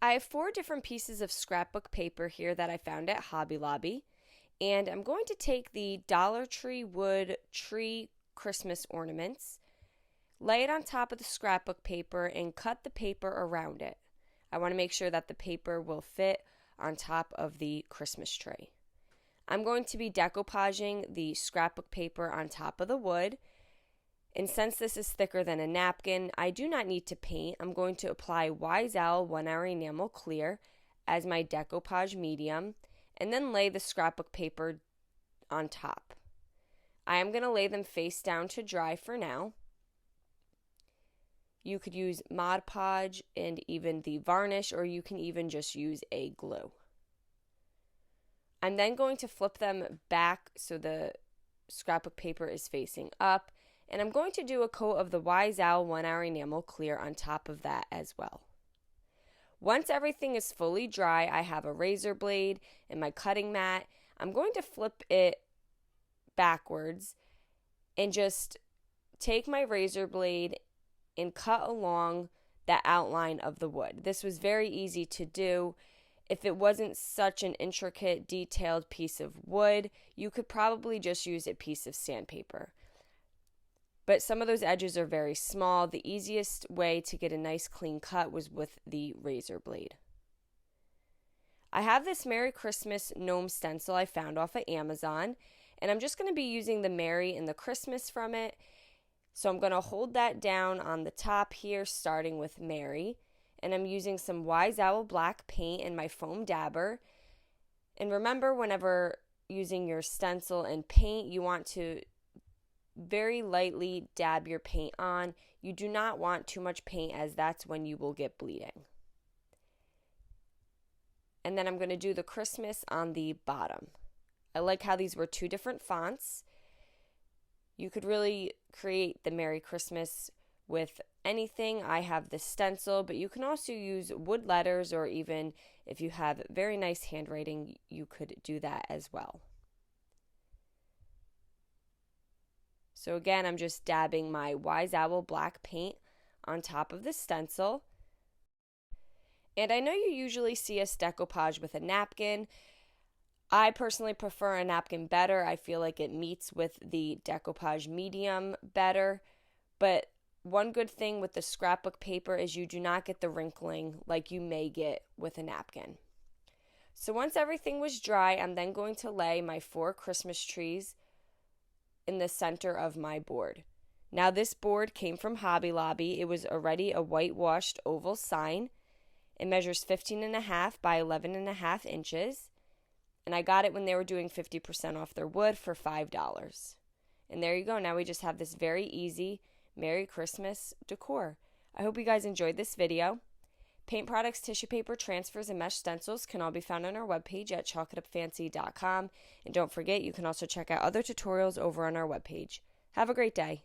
I have 4 different pieces of scrapbook paper here that I found at Hobby Lobby, and I'm going to take the Dollar Tree wood tree Christmas ornaments, lay it on top of the scrapbook paper, and cut the paper around it. I want to make sure that the paper will fit on top of the Christmas tree. I'm going to be decoupaging the scrapbook paper on top of the wood. And since this is thicker than a napkin, I do not need to paint. I'm going to apply Wise Owl 1-hour enamel clear as my decoupage medium and then lay the scrapbook paper on top. I am going to lay them face down to dry for now. You could use Mod Podge and even the varnish, or you can even just use a glue. I'm then going to flip them back so the scrapbook paper is facing up. And I'm going to do a coat of the Wise Owl 1-hour enamel clear on top of that as well. Once everything is fully dry, I have a razor blade and my cutting mat. I'm going to flip it backwards and just take my razor blade and cut along the outline of the wood. This was very easy to do. If it wasn't such an intricate, detailed piece of wood, you could probably just use a piece of sandpaper. But some of those edges are very small. The easiest way to get a nice clean cut was with the razor blade. I have this Merry Christmas gnome stencil I found off of Amazon, and I'm just going to be using the Merry and the Christmas from it. So I'm going to hold that down on the top here, starting with Merry, and I'm using some Wise Owl black paint and my foam dabber. And remember, whenever using your stencil and paint, you want to very lightly dab your paint on. You do not want too much paint, as that's when you will get bleeding. And then I'm going to do the Christmas on the bottom. I like how these were 2 different fonts. You could really create the Merry Christmas with anything. I have the stencil, but you can also use wood letters, or even if you have very nice handwriting, you could do that as well. So again, I'm just dabbing my Wise Owl black paint on top of the stencil. And I know you usually see us decoupage with a napkin. I personally prefer a napkin better. I feel like it meets with the decoupage medium better. But one good thing with the scrapbook paper is you do not get the wrinkling like you may get with a napkin. So once everything was dry, I'm then going to lay my 4 Christmas trees in the center of my board. Now this board came from Hobby Lobby. It was already a whitewashed oval sign. It measures 15.5 by 11.5 inches. And I got it when they were doing 50% off their wood for $5. And there you go. Now we just have this very easy Merry Christmas decor. I hope you guys enjoyed this video. Paint products, tissue paper, transfers, and mesh stencils can all be found on our webpage at chalkitupfancy.com. And don't forget, you can also check out other tutorials over on our webpage. Have a great day.